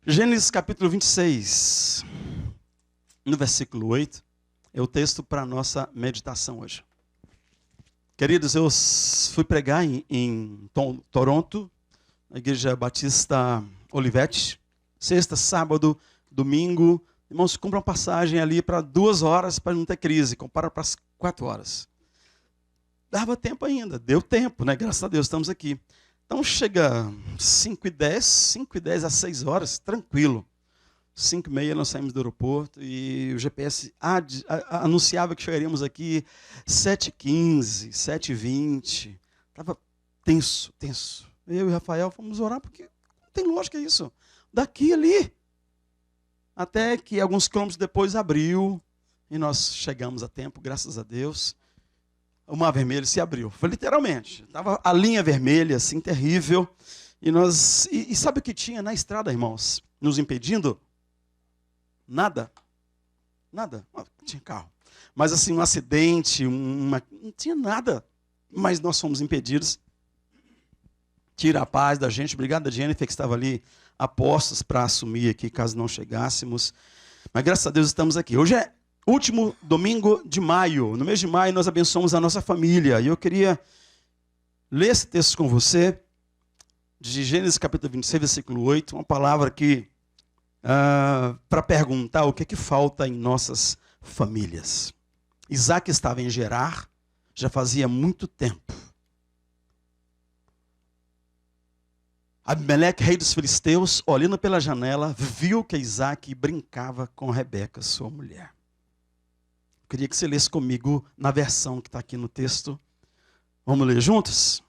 Gênesis capítulo 26, no versículo 8, é o texto para a nossa meditação hoje. Queridos, eu fui pregar em Toronto, na Igreja Batista Olivetti, sexta, sábado, domingo. Irmãos, compra uma passagem ali para 2 horas para não ter crise, compara para as 4 horas. Dava tempo ainda, deu tempo, né? Graças a Deus estamos aqui. Então chega 5h10 às 6 horas, tranquilo. 5h30 nós saímos do aeroporto e o GPS anunciava que chegaríamos aqui 7h15, 7h20. Estava tenso. Eu e o Rafael fomos orar porque não tem lógica isso. Daqui ali. Até que alguns quilômetros depois abriu e nós chegamos a tempo, graças a Deus. O mar vermelho se abriu, foi literalmente. Estava a linha vermelha, assim, terrível. E sabe o que tinha na estrada, irmãos? Nos impedindo? Nada. Não tinha carro. Mas assim, um acidente, não tinha nada. Mas nós fomos impedidos. Tira a paz da gente. Obrigado a Jennifer que estava ali a postos para assumir aqui, caso não chegássemos. Mas graças a Deus estamos aqui. Hoje é último domingo de maio. No mês de maio nós abençoamos a nossa família. E eu queria ler esse texto com você, de Gênesis capítulo 26, versículo 8. Uma palavra que, para perguntar o que é que falta em nossas famílias. Isaac estava em Gerar, já fazia muito tempo. Abimeleque, rei dos filisteus, olhando pela janela, viu que Isaac brincava com Rebeca, sua mulher. Eu queria que você lesse comigo na versão que está aqui no texto. Vamos ler juntos?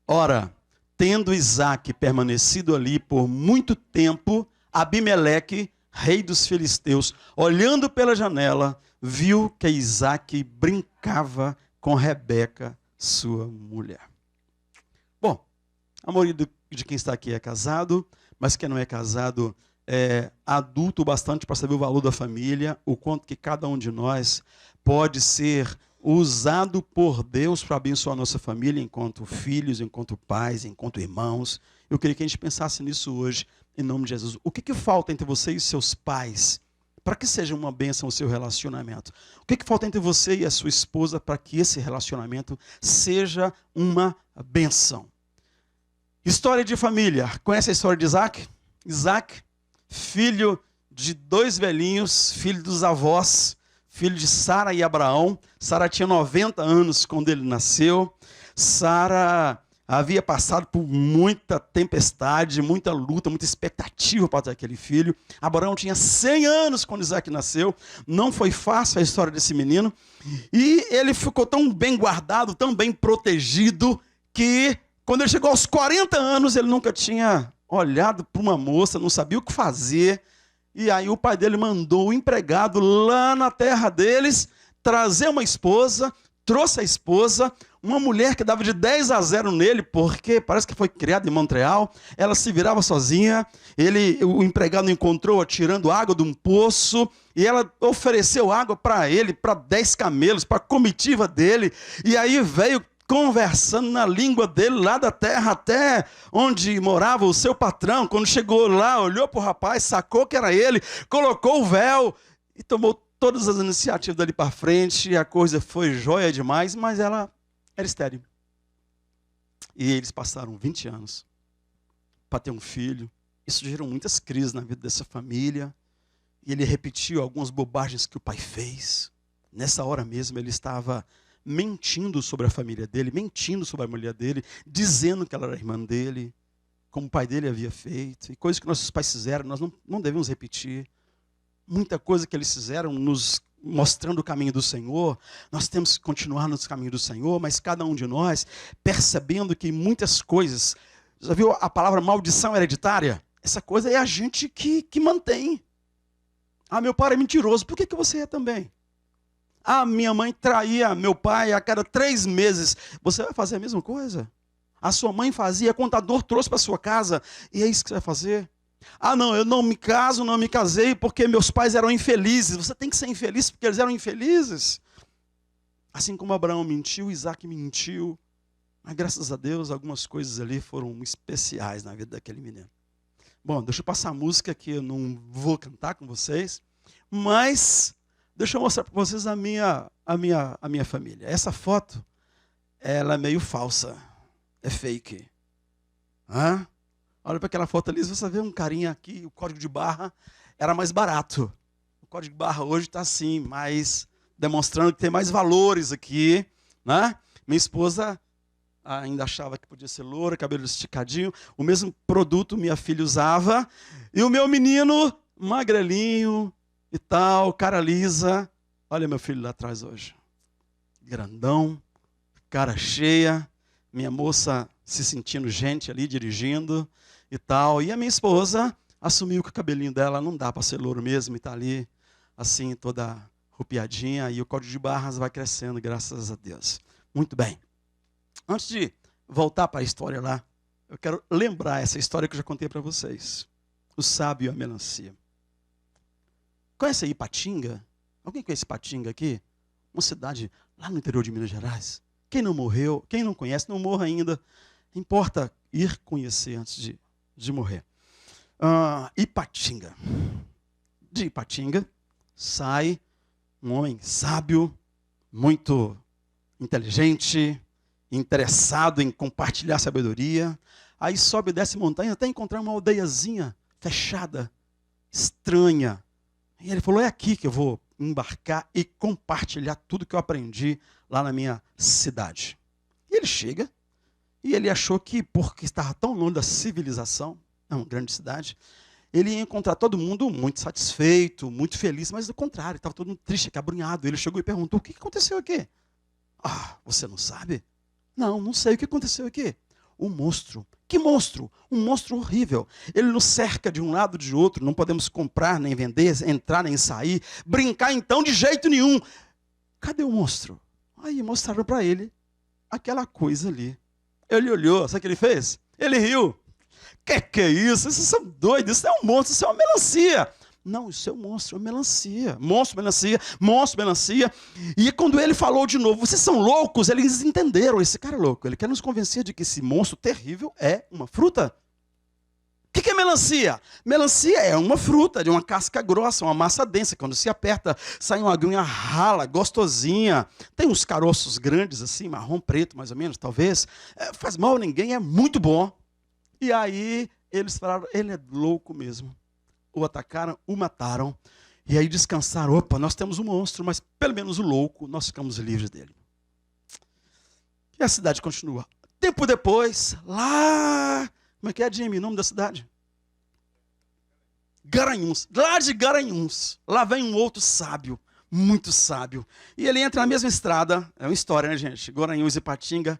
Ora, tendo Isaac permanecido ali por muito tempo, Abimeleque, rei dos filisteus, olhando pela janela, viu que Isaac brincava com Rebeca, sua mulher. Bom, a maioria de quem está aqui é casado, mas quem não é casado é adulto bastante para saber o valor da família, o quanto que cada um de nós pode ser usado por Deus para abençoar a nossa família, enquanto filhos, enquanto pais, enquanto irmãos. Eu queria que a gente pensasse nisso hoje, em nome de Jesus. O que falta entre você e seus pais para que seja uma bênção o seu relacionamento? O que falta entre você e a sua esposa para que esse relacionamento seja uma bênção? História de família. Conhece a história de Isaac? Isaac, filho de 2 velhinhos, filho dos avós, filho de Sara e Abraão. Sara tinha 90 anos quando ele nasceu. Sara havia passado por muita tempestade, muita luta, muita expectativa para ter aquele filho. Abraão tinha 100 anos quando Isaac nasceu. Não foi fácil a história desse menino. E ele ficou tão bem guardado, tão bem protegido, que quando ele chegou aos 40 anos, ele nunca tinha olhado para uma moça, não sabia o que fazer. E aí o pai dele mandou o empregado lá na terra deles trazer uma esposa, trouxe a esposa, uma mulher que dava de 10-0 nele, porque parece que foi criada em Montreal, ela se virava sozinha, o empregado encontrou-a tirando água de um poço, e ela ofereceu água para ele, para 10 camelos, para a comitiva dele, e aí veio conversando na língua dele, lá da terra até onde morava o seu patrão. Quando chegou lá, olhou para o rapaz, sacou que era ele, colocou o véu e tomou todas as iniciativas dali para frente. E a coisa foi jóia demais, mas ela era estéril. E eles passaram 20 anos para ter um filho. Isso gerou muitas crises na vida dessa família. E ele repetiu algumas bobagens que o pai fez. Nessa hora mesmo ele estava mentindo sobre a família dele, mentindo sobre a mulher dele, dizendo que ela era irmã dele, como o pai dele havia feito. E coisas que nossos pais fizeram, nós não devemos repetir. Muita coisa que eles fizeram nos mostrando o caminho do Senhor, nós temos que continuar no caminho do Senhor, mas cada um de nós percebendo que muitas coisas, já viu a palavra maldição hereditária? Essa coisa é a gente que mantém. Ah, meu pai é mentiroso, por que você é também? Ah, minha mãe traía meu pai a cada 3 meses. Você vai fazer a mesma coisa? A sua mãe fazia, contador trouxe para sua casa, e é isso que você vai fazer? Ah, não, eu não me caso, não me casei porque meus pais eram infelizes. Você tem que ser infeliz porque eles eram infelizes. Assim como Abraão mentiu, Isaac mentiu. Mas graças a Deus, algumas coisas ali foram especiais na vida daquele menino. Bom, deixa eu passar a música que eu não vou cantar com vocês, mas deixa eu mostrar para vocês a minha família. Essa foto, ela é meio falsa, é fake. Hã? Olha para aquela foto ali, você vê um carinha aqui, o código de barra era mais barato. O código de barra hoje está assim, mais demonstrando que tem mais valores aqui, né? Minha esposa ainda achava que podia ser loura, cabelo esticadinho. O mesmo produto minha filha usava. E o meu menino, magrelinho e tal, cara lisa. Olha meu filho lá atrás hoje. Grandão, cara cheia. Minha moça se sentindo gente ali, dirigindo e tal. E a minha esposa assumiu que o cabelinho dela não dá para ser louro mesmo. E está ali, assim, toda rupiadinha. E o código de barras vai crescendo, graças a Deus. Muito bem. Antes de voltar para a história lá, eu quero lembrar essa história que eu já contei para vocês. O sábio e a melancia. Conhece aí Ipatinga? Alguém conhece Ipatinga aqui? Uma cidade lá no interior de Minas Gerais. Quem não morreu, quem não conhece, não morra ainda. Importa ir conhecer antes de morrer. Ipatinga. De Ipatinga sai um homem sábio, muito inteligente, interessado em compartilhar sabedoria. Aí sobe e desce montanha até encontrar uma aldeiazinha fechada, estranha. E ele falou, é aqui que eu vou embarcar e compartilhar tudo que eu aprendi lá na minha cidade. E ele chega, e ele achou que, porque estava tão longe da civilização, é uma grande cidade, ele ia encontrar todo mundo muito satisfeito, muito feliz, mas do contrário, estava todo mundo triste, acabrunhado. Ele chegou e perguntou, o que aconteceu aqui? Ah, você não sabe? Não, não sei o que aconteceu aqui. Um monstro. Que monstro? Um monstro horrível. Ele nos cerca de um lado e de outro. Não podemos comprar, nem vender, entrar, nem sair. Brincar, então, de jeito nenhum. Cadê o monstro? Aí mostraram para ele aquela coisa ali. Ele olhou, sabe o que ele fez? Ele riu. Que é isso? Vocês são doidos. Isso é um monstro, isso é uma melancia. Não, isso é um monstro, é uma melancia. Monstro, melancia, monstro, melancia. E quando ele falou de novo, vocês são loucos, eles entenderam. Esse cara é louco. Ele quer nos convencer de que esse monstro terrível é uma fruta. O que é melancia? Melancia é uma fruta de uma casca grossa, uma massa densa. Quando se aperta, sai uma aguinha rala, gostosinha. Tem uns caroços grandes assim, marrom preto mais ou menos, talvez. Faz mal a ninguém, é muito bom. E aí eles falaram, ele é louco mesmo. O atacaram, o mataram. E aí descansaram. Opa, nós temos um monstro, mas pelo menos o louco, nós ficamos livres dele. E a cidade continua. Tempo depois, lá... Como é que é, Jimmy? O nome da cidade? Garanhuns. Lá de Garanhuns. Lá vem um outro sábio, muito sábio. E ele entra na mesma estrada. É uma história, né, gente? Garanhuns e Ipatinga.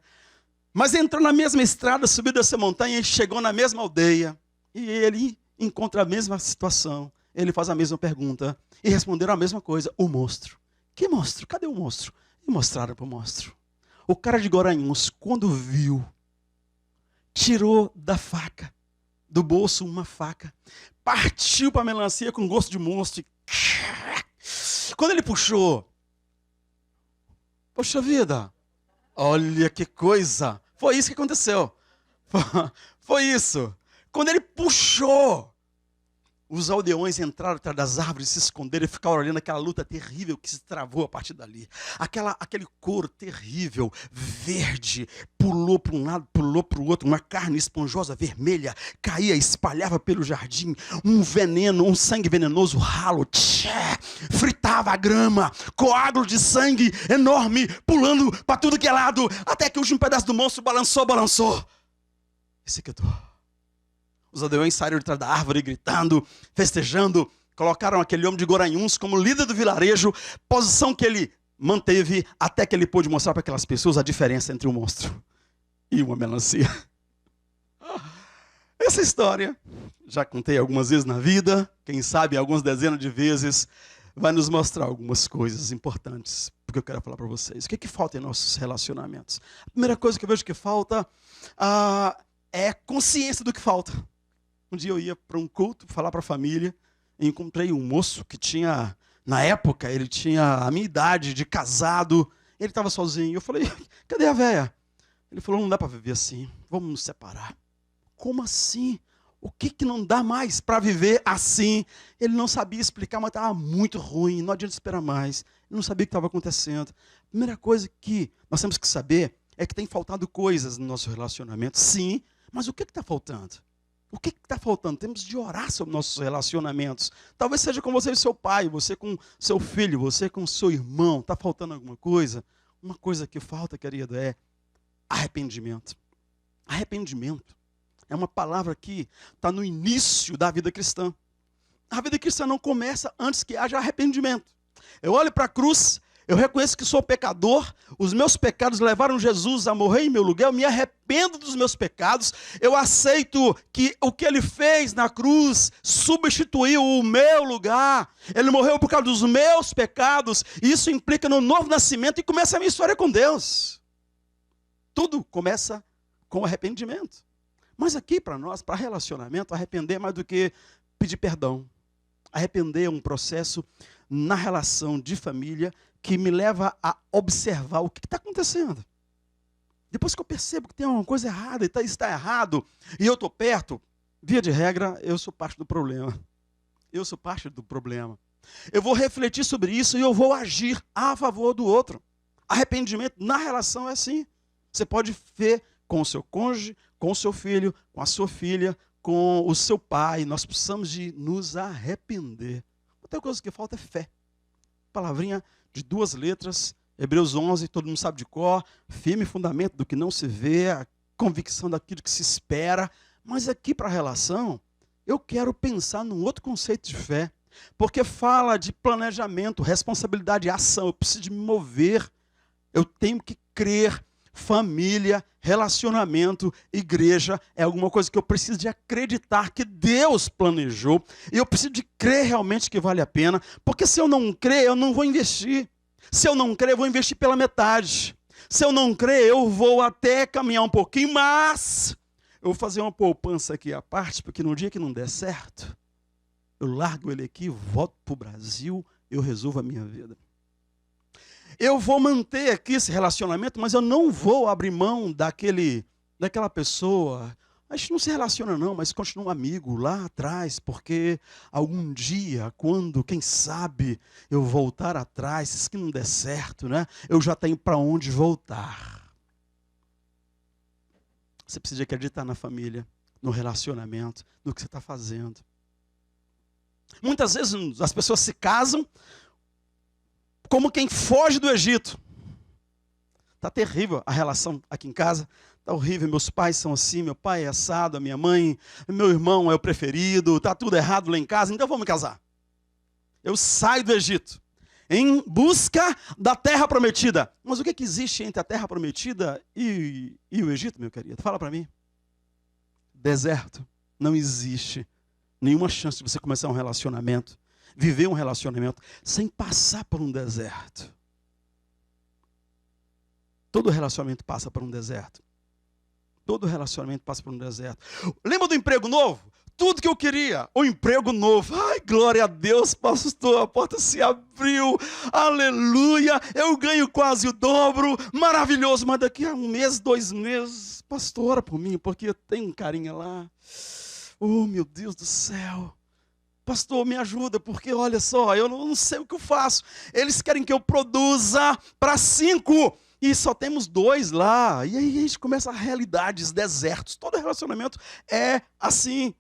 Mas entrou na mesma estrada, subiu dessa montanha e chegou na mesma aldeia. E ele encontra a mesma situação. Ele faz a mesma pergunta. E responderam a mesma coisa. O monstro. Que monstro? Cadê o monstro? E mostraram para o monstro. O cara de Garanhuns, quando viu, tirou do bolso uma faca. Partiu para a melancia com gosto de monstro. Quando ele puxou, poxa vida, olha que coisa. Foi isso que aconteceu. Foi isso. Quando ele puxou, os aldeões entraram atrás das árvores, se esconderam e ficaram olhando aquela luta terrível que se travou a partir dali. Aquele couro terrível, verde, pulou para um lado, pulou para o outro, uma carne esponjosa, vermelha, caía, espalhava pelo jardim, um veneno, um sangue venenoso ralo, fritava a grama, coágulo de sangue enorme, pulando para tudo que é lado, até que o último pedaço do monstro balançou. Esse que eu tô. Os aldeões saíram de trás da árvore, gritando, festejando, colocaram aquele homem de Garanhuns como líder do vilarejo, posição que ele manteve até que ele pôde mostrar para aquelas pessoas a diferença entre um monstro e uma melancia. Essa história, já contei algumas vezes na vida, quem sabe algumas dezenas de vezes, vai nos mostrar algumas coisas importantes, porque eu quero falar para vocês. O que falta em nossos relacionamentos? A primeira coisa que eu vejo que falta é consciência do que falta. Um dia eu ia para um culto, falar para a família, e encontrei um moço que tinha, na época, ele tinha a minha idade de casado, ele estava sozinho. Eu falei, cadê a véia? Ele falou, não dá para viver assim, vamos nos separar. Como assim? O que não dá mais para viver assim? Ele não sabia explicar, mas estava muito ruim, não adianta esperar mais. Ele não sabia o que estava acontecendo. A primeira coisa que nós temos que saber é que tem faltado coisas no nosso relacionamento. Sim, mas o que está faltando? O que está faltando? Temos de orar sobre nossos relacionamentos. Talvez seja com você e seu pai, você com seu filho, você com seu irmão. Está faltando alguma coisa? Uma coisa que falta, querido, é arrependimento. Arrependimento é uma palavra que está no início da vida cristã. A vida cristã não começa antes que haja arrependimento. Eu olho para a cruz, eu reconheço que sou pecador, os meus pecados levaram Jesus a morrer em meu lugar, eu me arrependo dos meus pecados, eu aceito que o que ele fez na cruz substituiu o meu lugar, ele morreu por causa dos meus pecados, e isso implica no novo nascimento e começa a minha história com Deus. Tudo começa com arrependimento. Mas aqui para nós, para relacionamento, arrepender é mais do que pedir perdão. Arrepender é um processo na relação de família que me leva a observar o que está acontecendo. Depois que eu percebo que tem alguma coisa errada, e está errado, e eu estou perto, via de regra, eu sou parte do problema. Eu sou parte do problema. Eu vou refletir sobre isso e eu vou agir a favor do outro. Arrependimento na relação é assim. Você pode ver com o seu cônjuge, com o seu filho, com a sua filha, com o seu pai. Nós precisamos de nos arrepender. Outra coisa que falta é fé. Palavrinha de 2 letras, Hebreus 11, todo mundo sabe de cor, firme fundamento do que não se vê, a convicção daquilo que se espera. Mas aqui para a relação, eu quero pensar num outro conceito de fé, porque fala de planejamento, responsabilidade e ação. Eu preciso de me mover, eu tenho que crer. Família, relacionamento, igreja é alguma coisa que eu preciso de acreditar que Deus planejou e eu preciso de crer realmente que vale a pena, porque se eu não crer, eu não vou investir. Se eu não crer, eu vou investir pela metade. Se eu não crer, eu vou até caminhar um pouquinho, mas eu vou fazer uma poupança aqui à parte, porque no dia que não der certo, eu largo ele aqui, volto para o Brasil, eu resolvo a minha vida. Eu vou manter aqui esse relacionamento, mas eu não vou abrir mão daquela pessoa. A gente não se relaciona não, mas continua amigo lá atrás, porque algum dia, quando, quem sabe, eu voltar atrás, se não der certo, né, eu já tenho para onde voltar. Você precisa acreditar na família, no relacionamento, no que você está fazendo. Muitas vezes as pessoas se casam como quem foge do Egito. Está terrível a relação aqui em casa. Está horrível, meus pais são assim, meu pai é assado, a minha mãe, meu irmão é o preferido, está tudo errado lá em casa, então vamos casar. Eu saio do Egito em busca da terra prometida. Mas o que existe entre a terra prometida e o Egito, meu querido? Fala para mim. Deserto. Não existe nenhuma chance de você começar um relacionamento, viver um relacionamento, sem passar por um deserto. Todo relacionamento passa por um deserto. Todo relacionamento passa por um deserto. Lembra do emprego novo? Tudo que eu queria, o emprego novo. Ai, glória a Deus, pastor, a porta se abriu. Aleluia, eu ganho quase o dobro. Maravilhoso, mas daqui a 1 mês, 2 meses, pastor, ora por mim, porque eu tenho um carinha lá. Oh, meu Deus do céu. Pastor, me ajuda, porque olha só, eu não sei o que eu faço. Eles querem que eu produza para 5. E só temos 2 lá. E aí a gente começa a realidades, desertos. Todo relacionamento é assim.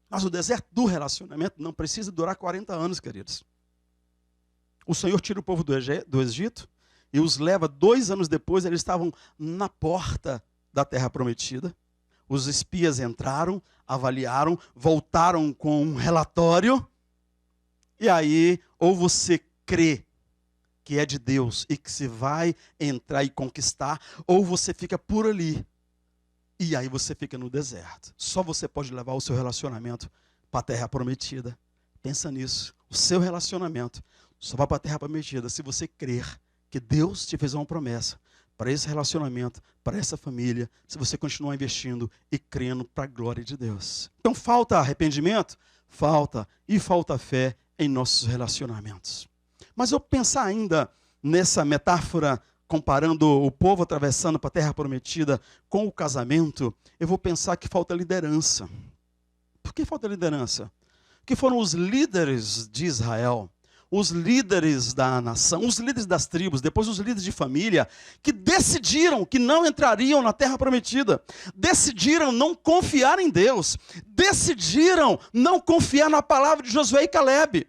Mas o deserto do relacionamento não precisa durar 40 anos, queridos. O Senhor tira o povo do Egito e os leva 2 anos depois, eles estavam na porta da terra prometida. Os espias entraram, avaliaram, voltaram com um relatório. E aí, ou você crê que é de Deus e que se vai entrar e conquistar, ou você fica por ali. E aí você fica no deserto. Só você pode levar o seu relacionamento para a terra prometida. Pensa nisso. O seu relacionamento só vai para a terra prometida se você crer que Deus te fez uma promessa para esse relacionamento, para essa família, se você continuar investindo e crendo para a glória de Deus. Então falta arrependimento? Falta. E falta fé em nossos relacionamentos. Mas eu pensar ainda nessa metáfora, comparando o povo atravessando para a terra prometida com o casamento, eu vou pensar que falta liderança. Por que falta liderança? Porque foram os líderes de Israel, os líderes da nação, os líderes das tribos, depois os líderes de família, que decidiram que não entrariam na terra prometida, decidiram não confiar em Deus, decidiram não confiar na palavra de Josué e Calebe.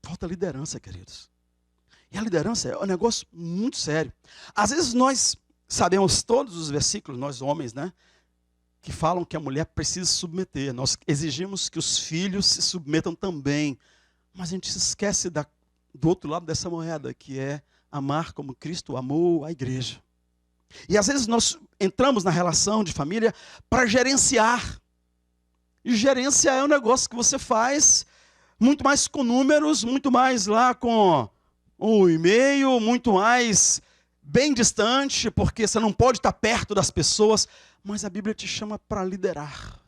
Falta liderança, queridos. E a liderança é um negócio muito sério. Às vezes nós sabemos todos os versículos, nós homens, né? Que falam que a mulher precisa se submeter. Nós exigimos que os filhos se submetam também. Mas a gente se esquece do outro lado dessa moeda, que é amar como Cristo amou a igreja. E às vezes nós entramos na relação de família para gerenciar. E gerenciar é um negócio que você faz muito mais com números, muito mais lá com um e-mail, muito mais bem distante, porque você não pode estar perto das pessoas. Mas a Bíblia te chama para liderar.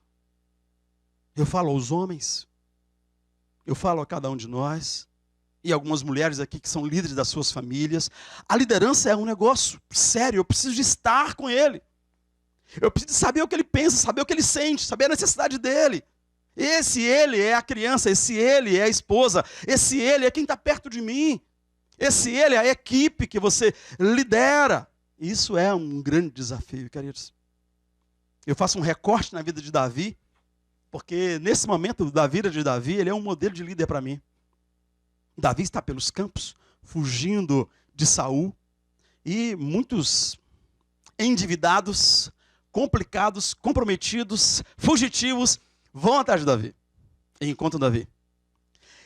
Eu falo aos homens, eu falo a cada um de nós, e algumas mulheres aqui que são líderes das suas famílias. A liderança é um negócio sério, eu preciso de estar com ele. Eu preciso saber o que ele pensa, saber o que ele sente, saber a necessidade dele. Esse ele é a criança, esse ele é a esposa, esse ele é quem está perto de mim. Esse ele é a equipe que você lidera. Isso é um grande desafio, queridos. Eu faço um recorte na vida de Davi, porque nesse momento da vida de Davi, ele é um modelo de líder para mim. Davi está pelos campos, fugindo de Saul, e muitos endividados, complicados, comprometidos, fugitivos, vão atrás de Davi, e encontram Davi.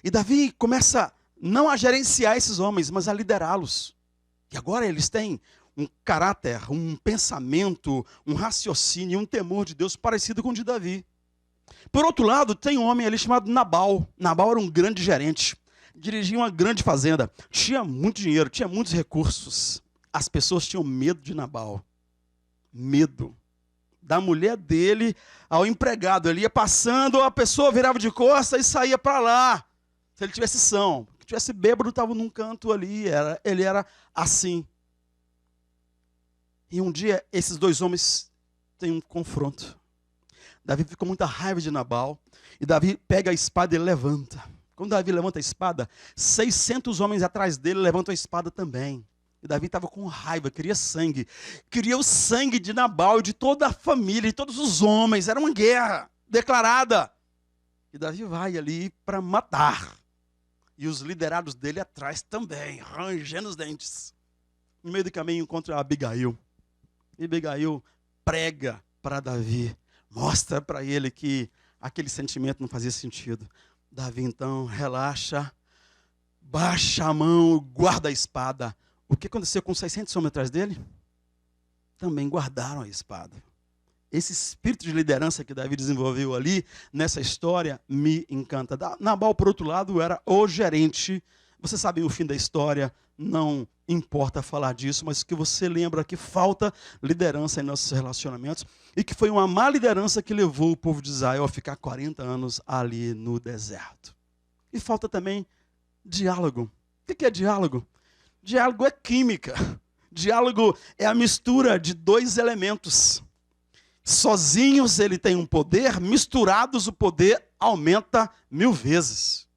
E Davi começa não a gerenciar esses homens, mas a liderá-los. E agora eles têm um caráter, um pensamento, um raciocínio, um temor de Deus parecido com o de Davi. Por outro lado, tem um homem ali chamado Nabal. Nabal era um grande gerente, dirigia uma grande fazenda, tinha muito dinheiro, tinha muitos recursos. As pessoas tinham medo de Nabal. Medo. Da mulher dele ao empregado. Ele ia passando, a pessoa virava de costas e saía para lá. Se ele tivesse são. Se tivesse bêbado, estava num canto ali. Ele era assim. E um dia, esses dois homens têm um confronto. Davi ficou com muita raiva de Nabal. E Davi pega a espada e levanta. Quando Davi levanta a espada, 600 homens atrás dele levantam a espada também. E Davi estava com raiva, queria sangue. Queria o sangue de Nabal e de toda a família, de todos os homens. Era uma guerra declarada. E Davi vai ali para matar. E os liderados dele atrás também, rangendo os dentes. No meio do caminho encontra Abigail. E Abigail prega para Davi. Mostra para ele que aquele sentimento não fazia sentido. Davi então relaxa, baixa a mão, guarda a espada. O que aconteceu com os 600 homens atrás dele? Também guardaram a espada. Esse espírito de liderança que Davi desenvolveu ali, nessa história, me encanta. Nabal, por outro lado, era o gerente. Você sabe o fim da história, não importa falar disso, mas que você lembra que falta liderança em nossos relacionamentos e que foi uma má liderança que levou o povo de Israel a ficar 40 anos ali no deserto. E falta também diálogo. O que é diálogo? Diálogo é química. Diálogo é a mistura de dois elementos. Sozinhos ele tem um poder, misturados o poder aumenta 1000 vezes.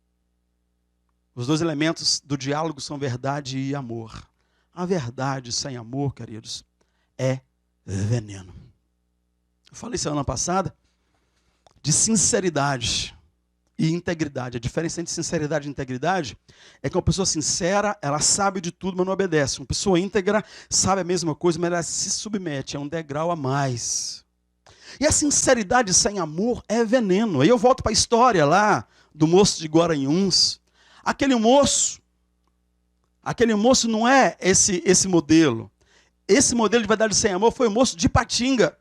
Os dois elementos do diálogo são verdade e amor. A verdade sem amor, queridos, é veneno. Eu falei semana passada de sinceridade e integridade. A diferença entre sinceridade e integridade é que uma pessoa sincera, ela sabe de tudo, mas não obedece. Uma pessoa íntegra sabe a mesma coisa, mas ela se submete, é um degrau a mais. E a sinceridade sem amor é veneno. Aí eu volto para a história lá do moço de Guaranhuns. Aquele moço não é esse modelo. Esse modelo de verdade sem amor foi o moço de Patinga,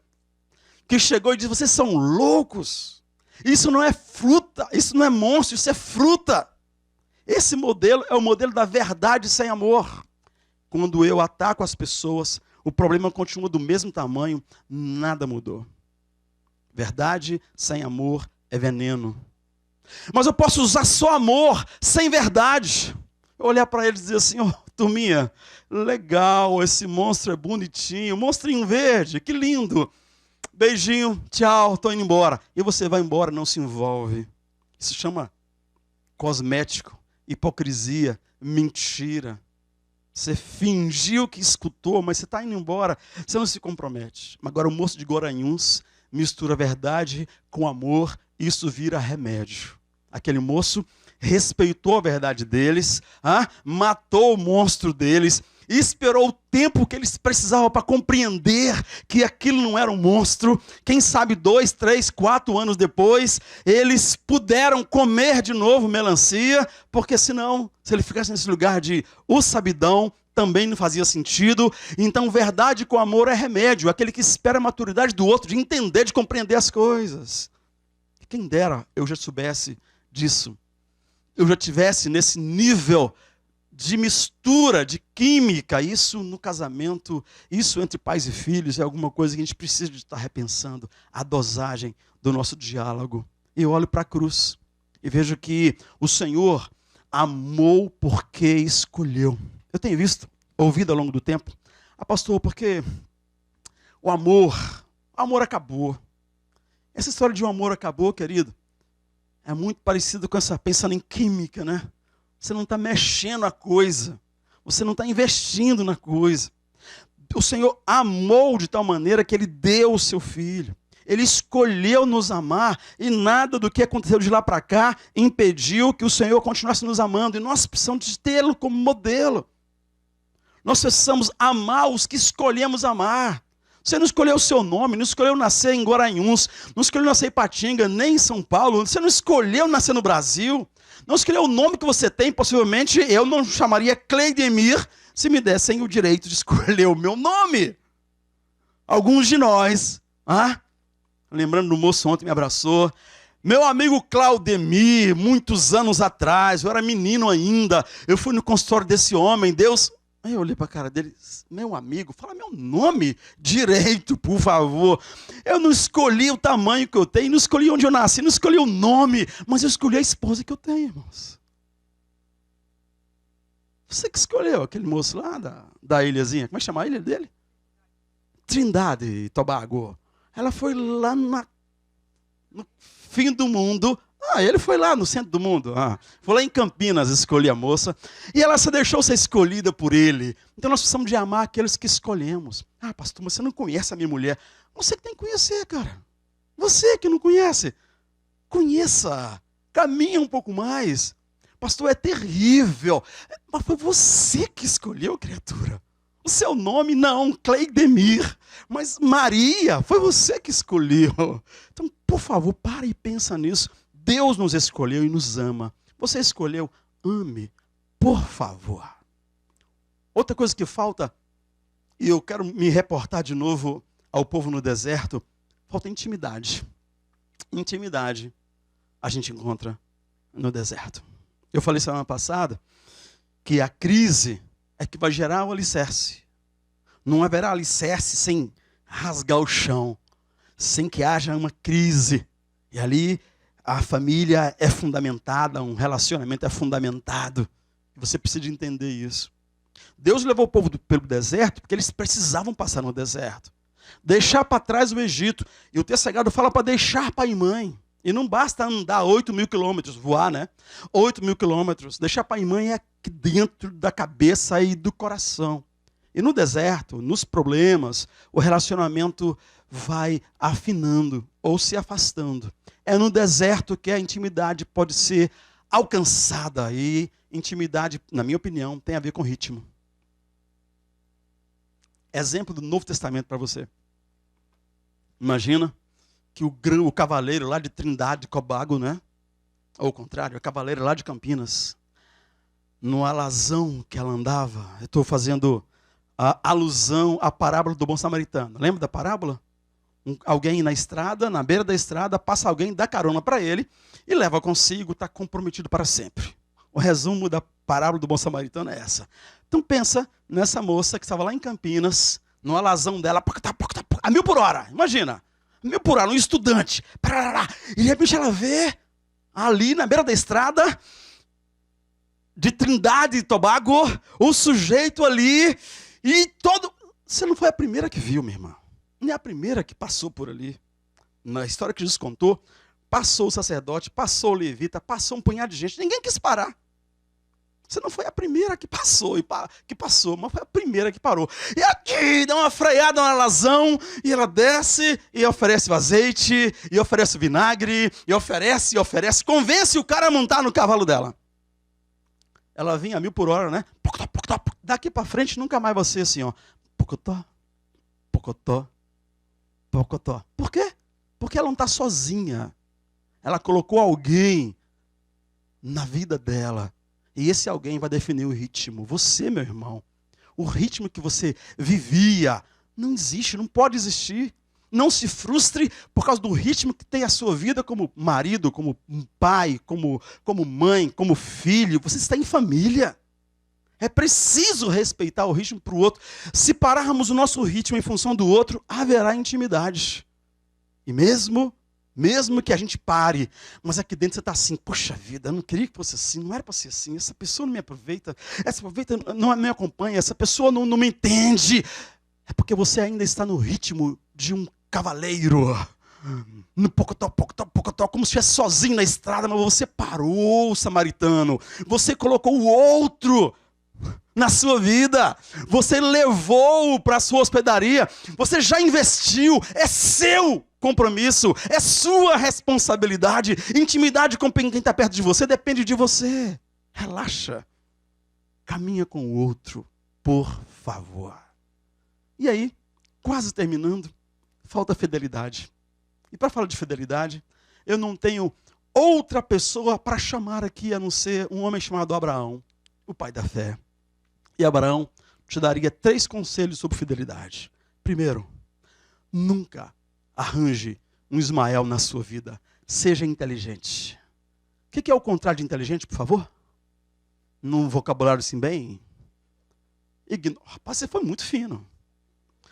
que chegou e disse: vocês são loucos. Isso não é fruta, isso não é monstro, isso é fruta. Esse modelo é o modelo da verdade sem amor. Quando eu ataco as pessoas, o problema continua do mesmo tamanho, nada mudou. Verdade sem amor é veneno. Mas eu posso usar só amor sem verdade. Eu olhar para ele e dizer assim: oh, turminha, legal, esse monstro é bonitinho, monstrinho verde, que lindo. beijinho, tchau, estou indo embora. E você vai embora, não se envolve. Isso chama cosmético, hipocrisia, mentira. Você fingiu que escutou, mas você está indo embora, você não se compromete. Agora o moço de Guaranhuns mistura verdade com amor, isso vira remédio. Aquele moço respeitou a verdade deles, matou o monstro deles, e esperou o tempo que eles precisavam para compreender que aquilo não era um monstro. Quem sabe 2, 3, 4 anos depois, eles puderam comer de novo melancia, porque senão, se ele ficasse nesse lugar de o sabidão, também não fazia sentido. Então, verdade com amor é remédio, aquele que espera a maturidade do outro, de entender, de compreender as coisas. Quem dera eu já soubesse disso, eu já tivesse nesse nível de mistura, de química, isso no casamento, isso entre pais e filhos, é alguma coisa que a gente precisa de estar repensando, a dosagem do nosso diálogo. Eu olho para a cruz e vejo que o Senhor amou porque escolheu. Eu tenho ouvido ao longo do tempo, pastor, porque o amor acabou. Essa história de um amor acabou, querido, é muito parecido com essa, pensando em química, né? Você não está mexendo a coisa. Você não está investindo na coisa. O Senhor amou de tal maneira que Ele deu o seu Filho. Ele escolheu nos amar e nada do que aconteceu de lá para cá impediu que o Senhor continuasse nos amando. E nós precisamos de tê-lo como modelo. Nós precisamos amar os que escolhemos amar. Você não escolheu o seu nome, não escolheu nascer em Guaranhuns, não escolheu nascer em Ipatinga, nem em São Paulo. Você não escolheu nascer no Brasil. Não escolheu o nome que você tem, possivelmente eu não chamaria Cleidemir se me dessem o direito de escolher o meu nome. Alguns de nós, lembrando do moço ontem me abraçou, meu amigo Claudemir, muitos anos atrás, eu era menino ainda, eu fui no consultório desse homem, Deus... Aí eu olhei para a cara dele, meu amigo, fala meu nome direito, por favor. Eu não escolhi o tamanho que eu tenho, não escolhi onde eu nasci, não escolhi o nome, mas eu escolhi a esposa que eu tenho, irmãos. Você que escolheu aquele moço lá da ilhazinha, como é que chama a ilha dele? Trindade e Tobago. Ela foi lá no fim do mundo. Ele foi lá no centro do mundo. Foi lá em Campinas escolher a moça. E ela se deixou ser escolhida por ele. Então nós precisamos de amar aqueles que escolhemos. Pastor, mas você não conhece a minha mulher. Você que tem que conhecer, cara. Você que não conhece. Conheça. Caminha um pouco mais. Pastor, é terrível. Mas foi você que escolheu, criatura. O seu nome não, Cleidemir. Mas Maria, foi você que escolheu. Então, por favor, para e pensa nisso. Deus nos escolheu e nos ama. Você escolheu, ame, por favor. Outra coisa que falta, e eu quero me reportar de novo ao povo no deserto, falta intimidade. Intimidade a gente encontra no deserto. Eu falei semana passada que a crise é que vai gerar o alicerce. Não haverá alicerce sem rasgar o chão, sem que haja uma crise. E ali a família é fundamentada, um relacionamento é fundamentado. Você precisa de entender isso. Deus levou o povo pelo deserto porque eles precisavam passar no deserto. Deixar para trás o Egito. E o texto sagrado fala para deixar pai e mãe. E não basta andar 8.000 quilômetros, voar, né? 8.000 quilômetros. Deixar pai e mãe é aqui dentro da cabeça e do coração. E no deserto, nos problemas, o relacionamento vai afinando ou se afastando. É no deserto que a intimidade pode ser alcançada. E intimidade, na minha opinião, tem a ver com ritmo. Exemplo do Novo Testamento para você. Imagina que o cavaleiro lá de Trindade, Tobago, né? Ou ao contrário, o cavaleiro lá de Campinas, no alazão que ela andava, eu estou fazendo a alusão à parábola do bom samaritano. Lembra da parábola? Alguém na estrada, na beira da estrada, passa alguém, dá carona para ele e leva consigo, está comprometido para sempre. O resumo da parábola do bom samaritano é essa. Então pensa nessa moça que estava lá em Campinas, no alazão dela, a 1.000 por hora, imagina. 1.000 por hora, um estudante. E de repente ela vê ali na beira da estrada, de Trindade e Tobago, o sujeito ali, e todo... Você não foi a primeira que viu, minha irmã. não é a primeira que passou por ali. Na história que Jesus contou, passou o sacerdote, passou o levita, passou um punhado de gente. Ninguém quis parar. Você não foi a primeira que passou, mas foi a primeira que parou. E aqui, dá uma freada, um alazão, e ela desce e oferece o azeite, e oferece o vinagre, e oferece, convence o cara a montar no cavalo dela. Ela vinha a 1000 por hora, né? Daqui para frente nunca mais vai ser assim, ó. Pocotó, pocotó, pocotó. Por quê? Porque ela não está sozinha. Ela colocou alguém na vida dela. E esse alguém vai definir o ritmo. Você, meu irmão. O ritmo que você vivia não existe, não pode existir. Não se frustre por causa do ritmo que tem a sua vida como marido, como pai, como mãe, como filho. Você está em família. É preciso respeitar o ritmo para o outro. Se pararmos o nosso ritmo em função do outro, haverá intimidade. E mesmo que a gente pare, mas aqui dentro você está assim, poxa vida, eu não queria que fosse assim, não era para ser assim, essa pessoa não me aproveita, não me acompanha, essa pessoa não me entende. É porque você ainda está no ritmo de um cavaleiro, no pocotó, como se estivesse sozinho na estrada, mas você parou, samaritano, você colocou o outro na sua vida, você levou para a sua hospedaria, você já investiu, é seu compromisso, é sua responsabilidade. Intimidade com quem está perto de você depende de você. Relaxa, caminha com o outro, por favor. E aí, quase terminando, falta fidelidade. E para falar de fidelidade, eu não tenho outra pessoa para chamar aqui a não ser um homem chamado Abraão, o pai da fé. E Abraão te daria 3 conselhos sobre fidelidade. Primeiro, nunca arranje um Ismael na sua vida. Seja inteligente. O que é o contrário de inteligente, por favor? Num vocabulário assim bem... Rapaz, você foi muito fino.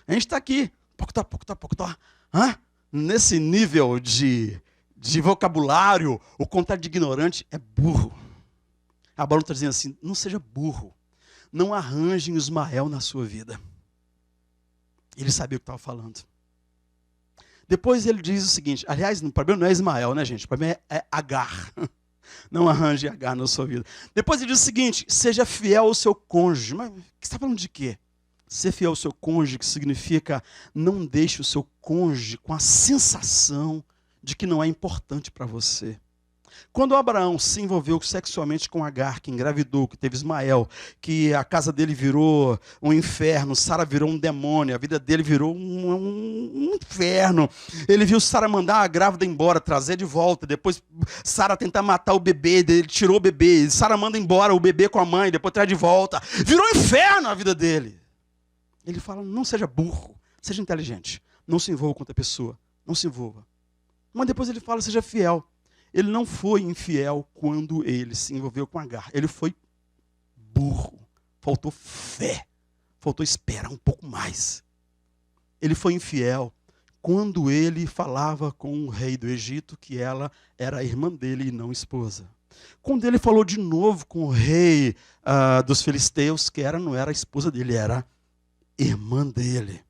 A gente está aqui, nesse nível de vocabulário, o contrário de ignorante é burro. Abraão está dizendo assim, não seja burro. Não arranje um Ismael na sua vida. Ele sabia o que estava falando. Depois ele diz o seguinte, aliás, o problema não é Ismael, né, gente? O problema é Agar. Não arranje Agar na sua vida. Depois ele diz o seguinte, seja fiel ao seu cônjuge. Mas você está falando de quê? Ser fiel ao seu cônjuge, que significa não deixe o seu cônjuge com a sensação de que não é importante para você. Quando Abraão se envolveu sexualmente com Agar, que engravidou, que teve Ismael, que a casa dele virou um inferno, Sara virou um demônio, a vida dele virou um inferno. Ele viu Sara mandar a grávida embora, trazer de volta, depois Sara tentar matar o bebê, ele tirou o bebê, Sara manda embora o bebê com a mãe, depois traz de volta. Virou um inferno a vida dele. Ele fala, não seja burro, seja inteligente, não se envolva com outra pessoa, não se envolva. Mas depois ele fala, seja fiel. Ele não foi infiel quando ele se envolveu com Agar. Ele foi burro. Faltou fé. Faltou esperar um pouco mais. Ele foi infiel quando ele falava com o rei do Egito que ela era a irmã dele e não esposa. Quando ele falou de novo com o rei dos filisteus, que não era a esposa dele, era irmã dele.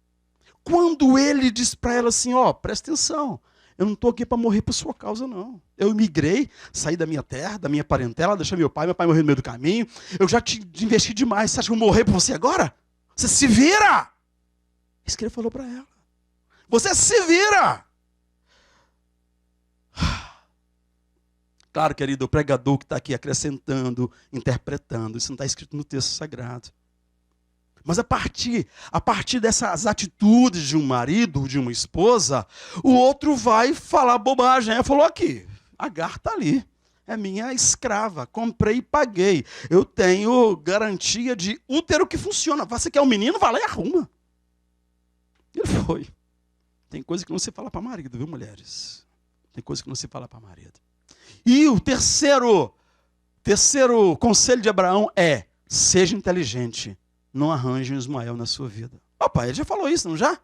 Quando ele disse para ela assim, presta atenção, eu não estou aqui para morrer por sua causa, não. Eu migrei, saí da minha terra, da minha parentela, deixei meu pai morreu no meio do caminho. Eu já te investi demais. Você acha que eu vou morrer por você agora? Você se vira! Isso que ele falou para ela. Você se vira! Claro, querido, o pregador que está aqui acrescentando, interpretando, isso não está escrito no texto sagrado. Mas a partir dessas atitudes de um marido, de uma esposa, o outro vai falar bobagem. Ela falou aqui, Agar está ali, é minha escrava, comprei e paguei. Eu tenho garantia de útero que funciona. Você quer um menino? Vai lá e arruma. Ele foi. Tem coisa que não se fala para marido, viu, mulheres? Tem coisa que não se fala para marido. E o terceiro conselho de Abraão é, seja inteligente. Não arranje um Ismael na sua vida. Opa, ele já falou isso, não já?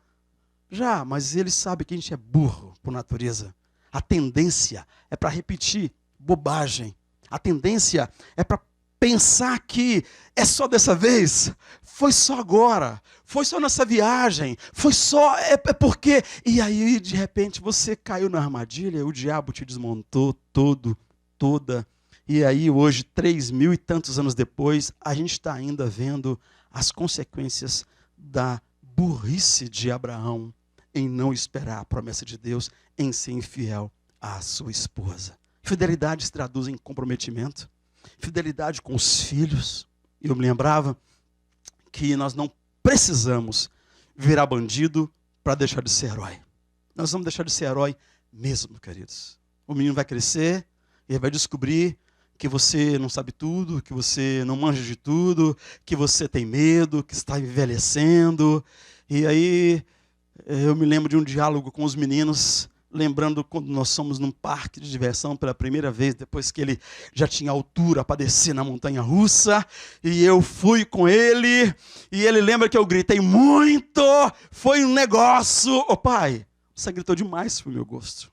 Já, mas ele sabe que a gente é burro por natureza. A tendência é para repetir bobagem. A tendência é para pensar que é só dessa vez, foi só agora, foi só nessa viagem, foi só, é porque... E aí, de repente, você caiu na armadilha, o diabo te desmontou toda. E aí, hoje, 3.000 e tantos anos depois, a gente está ainda vendo as consequências da burrice de Abraão em não esperar a promessa de Deus, em ser infiel à sua esposa. Fidelidade se traduz em comprometimento, fidelidade com os filhos. Eu me lembrava que nós não precisamos virar bandido para deixar de ser herói. Nós vamos deixar de ser herói mesmo, queridos. O menino vai crescer e vai descobrir que você não sabe tudo, que você não manja de tudo, que você tem medo, que está envelhecendo. E aí eu me lembro de um diálogo com os meninos, lembrando quando nós fomos num parque de diversão pela primeira vez, depois que ele já tinha altura para descer na montanha-russa, e eu fui com ele, e ele lembra que eu gritei muito, foi um negócio. Ô pai, você gritou demais pro meu gosto.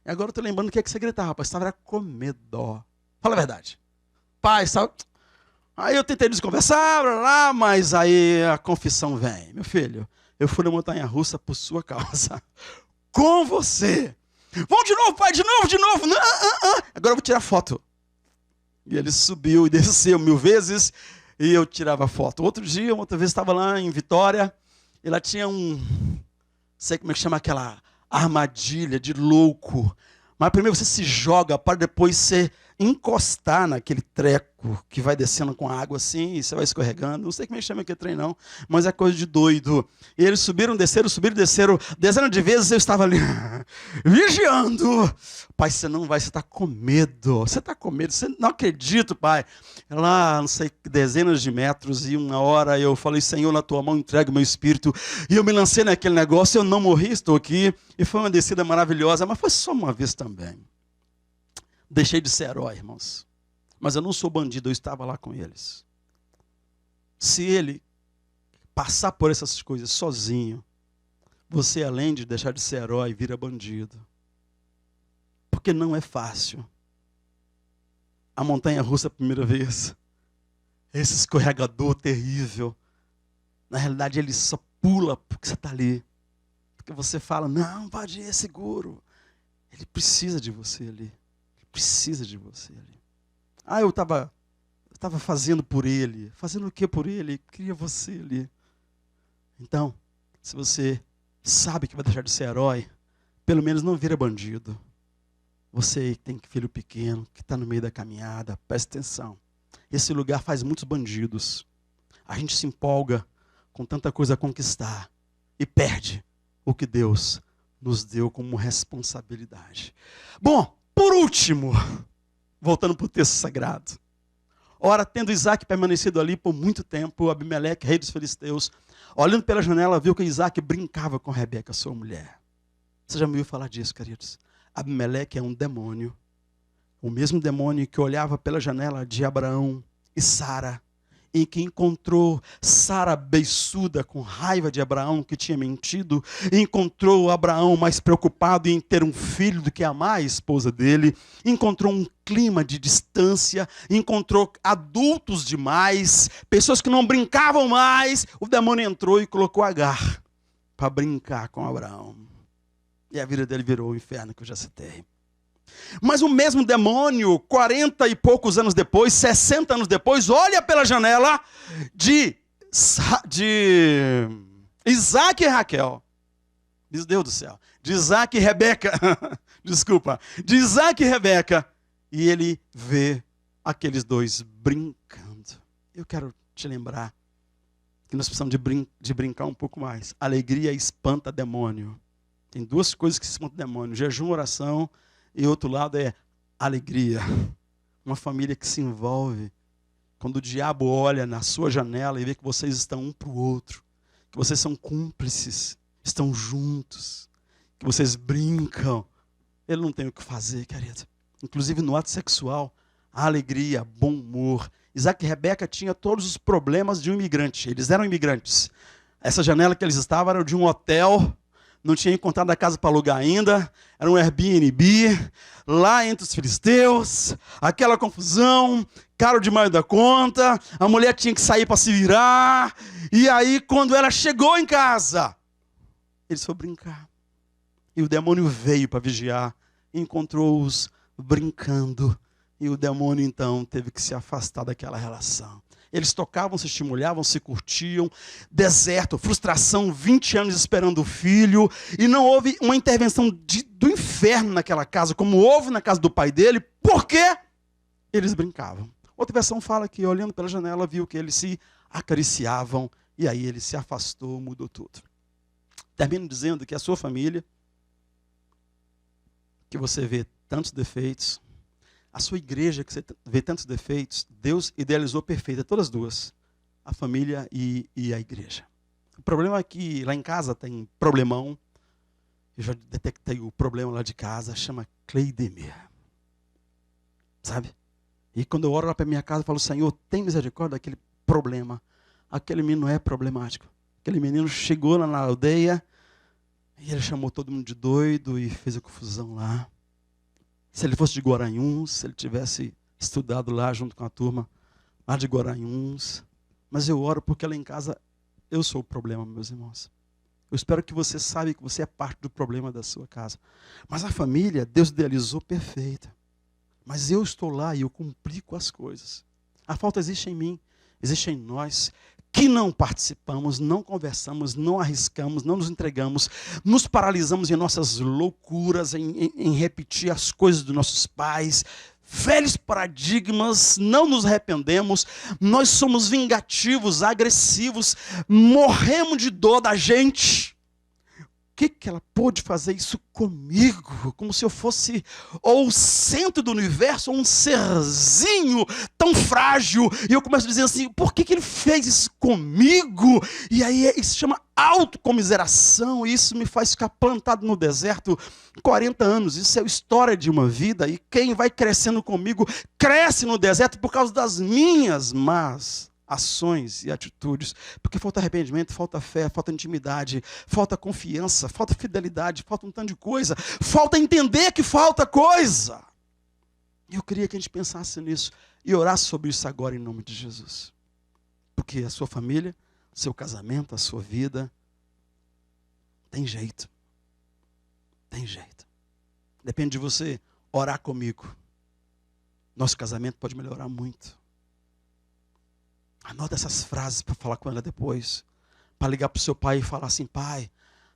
E agora eu estou lembrando o que é que você gritava, rapaz, estava com medo. Fala a verdade. Pai, sabe? Aí eu tentei desconversar, mas aí a confissão vem. Meu filho, eu fui na montanha-russa por sua causa. Com você. Vamos de novo, pai, de novo. Não, Agora eu vou tirar foto. E ele subiu e desceu 1000 vezes e eu tirava foto. Outra vez estava lá em Vitória e lá tinha sei como é que chama aquela armadilha de louco. Mas primeiro você se joga para depois você encostar naquele treco que vai descendo com a água assim, e você vai escorregando. Não sei como é que chama aquele trem não, mas é coisa de doido. E eles subiram, desceram, dezenas de vezes eu estava ali, vigiando. Pai, você não vai, você está com medo. Você está com medo, você não acredita, pai. Lá, não sei, dezenas de metros, e uma hora eu falei, Senhor, na tua mão entrego o meu espírito. E eu me lancei naquele negócio, eu não morri, estou aqui. E foi uma descida maravilhosa, mas foi só uma vez também. Deixei de ser herói, irmãos. Mas eu não sou bandido, eu estava lá com eles. Se ele passar por essas coisas sozinho, você, além de deixar de ser herói, vira bandido. Porque não é fácil. A montanha-russa a primeira vez, esse escorregador terrível, na realidade ele só pula porque você está ali. Porque você fala, não, pode ir, é seguro. Ele precisa de você ali. Precisa de você ali. Eu estava fazendo por ele. Fazendo o que por ele? Queria você ali. Então, se você sabe que vai deixar de ser herói, pelo menos não vira bandido. Você que tem filho pequeno, que está no meio da caminhada, preste atenção. Esse lugar faz muitos bandidos. A gente se empolga com tanta coisa a conquistar e perde o que Deus nos deu como responsabilidade. Bom, por último, voltando para o texto sagrado. Ora, tendo Isaac permanecido ali por muito tempo, Abimeleque, rei dos filisteus, olhando pela janela, viu que Isaac brincava com Rebeca, sua mulher. Você já me ouviu falar disso, queridos? Abimeleque é um demônio. O mesmo demônio que olhava pela janela de Abraão e Sara, em que encontrou Sara beiçuda, com raiva de Abraão, que tinha mentido, e encontrou Abraão mais preocupado em ter um filho do que amar a esposa dele, encontrou um clima de distância, encontrou adultos demais, pessoas que não brincavam mais. O demônio entrou e colocou Agar para brincar com Abraão. E a vida dele virou o inferno que eu já citei. Mas o mesmo demônio, 40 e poucos anos depois, 60 anos depois, olha pela janela de Isaac e Raquel. Diz Deus do céu. De Isaac e Rebeca. Desculpa. De Isaac e Rebeca. E ele vê aqueles dois brincando. Eu quero te lembrar que nós precisamos de brincar um pouco mais. Alegria espanta demônio. Tem duas coisas que espantam demônio. Jejum, oração. E outro lado é alegria. Uma família que se envolve. Quando o diabo olha na sua janela e vê que vocês estão um para o outro. Que vocês são cúmplices. Estão juntos. Que vocês brincam. Ele não tem o que fazer, querido. Inclusive no ato sexual, a alegria, bom humor. Isaac e Rebeca tinham todos os problemas de um imigrante. Eles eram imigrantes. Essa janela que eles estavam era de um hotel não tinha encontrado a casa para alugar ainda, era um Airbnb, lá entre os filisteus, aquela confusão, caro demais da conta, a mulher tinha que sair para se virar, e aí quando ela chegou em casa, eles foram brincar. E o demônio veio para vigiar, e encontrou-os brincando, e o demônio então teve que se afastar daquela relação. Eles tocavam, se estimulavam, se curtiam, deserto, frustração, 20 anos esperando o filho, e não houve uma intervenção do inferno naquela casa, como houve na casa do pai dele, porque eles brincavam. Outra versão fala que, olhando pela janela, viu que eles se acariciavam, e aí ele se afastou, mudou tudo. Termino dizendo que a sua família, que você vê tantos defeitos, a sua igreja, que você vê tantos defeitos, Deus idealizou perfeita, todas as duas, a família e a igreja. O problema é que lá em casa tem problemão, eu já detectei o problema lá de casa, chama Cleidemir. Sabe? E quando eu oro lá para minha casa, eu falo, Senhor, tem misericórdia daquele problema. Aquele menino não é problemático. Aquele menino chegou lá na aldeia, e ele chamou todo mundo de doido e fez a confusão lá. Se ele fosse de Guaranhuns, se ele tivesse estudado lá junto com a turma, lá de Guaranhuns. Mas eu oro porque lá em casa eu sou o problema, meus irmãos. Eu espero que você saiba que você é parte do problema da sua casa. Mas a família, Deus idealizou perfeita. Mas eu estou lá e eu cumpri com as coisas. A falta existe em mim, existe em nós, que não participamos, não conversamos, não arriscamos, não nos entregamos, nos paralisamos em nossas loucuras, em repetir as coisas dos nossos pais, velhos paradigmas, não nos arrependemos, nós somos vingativos, agressivos, morremos de dor da gente. O que ela pôde fazer isso comigo? Como se eu fosse ou o centro do universo, ou um serzinho tão frágil. E eu começo a dizer assim, por que ele fez isso comigo? E aí isso se chama autocomiseração, e isso me faz ficar plantado no deserto 40 anos. Isso é a história de uma vida, e quem vai crescendo comigo, cresce no deserto por causa das minhas más ações e atitudes, porque falta arrependimento, falta fé, falta intimidade, falta confiança, falta fidelidade, falta um tanto de coisa, falta entender que falta coisa. Eu queria que a gente pensasse nisso e orasse sobre isso agora em nome de Jesus, porque a sua família, seu casamento, a sua vida, tem jeito, depende de você orar comigo. Nosso casamento pode melhorar muito. Anota essas frases para falar com ela depois. Para ligar para o seu pai e falar assim, pai,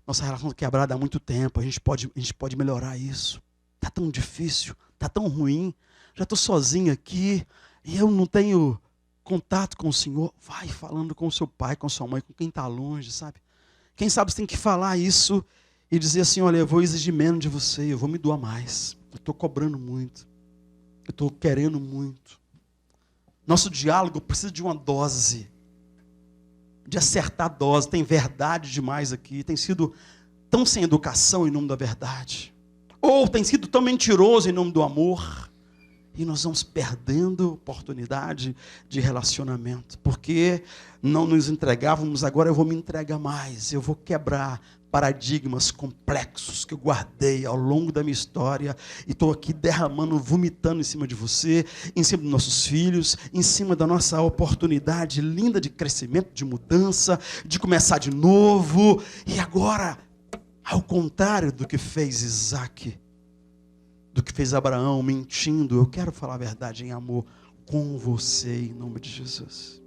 nossa relação está quebrada há muito tempo, a gente pode melhorar isso. Está tão difícil, está tão ruim, já estou sozinho aqui, e eu não tenho contato com o Senhor. Vai falando com o seu pai, com a sua mãe, com quem está longe, sabe? Quem sabe você tem que falar isso e dizer assim, olha, eu vou exigir menos de você, eu vou me doar mais. Eu estou cobrando muito, eu estou querendo muito. Nosso diálogo precisa de uma dose, de acertar a dose. Tem verdade demais aqui, tem sido tão sem educação em nome da verdade, ou tem sido tão mentiroso em nome do amor, e nós vamos perdendo oportunidade de relacionamento, porque não nos entregávamos. Agora eu vou me entregar mais, eu vou quebrar paradigmas complexos que eu guardei ao longo da minha história, e estou aqui derramando, vomitando em cima de você, em cima dos nossos filhos, em cima da nossa oportunidade linda de crescimento, de mudança, de começar de novo. E agora, ao contrário do que fez Isaac, do que fez Abraão, mentindo, eu quero falar a verdade em amor com você, em nome de Jesus.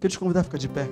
Quero te convidar a ficar de pé.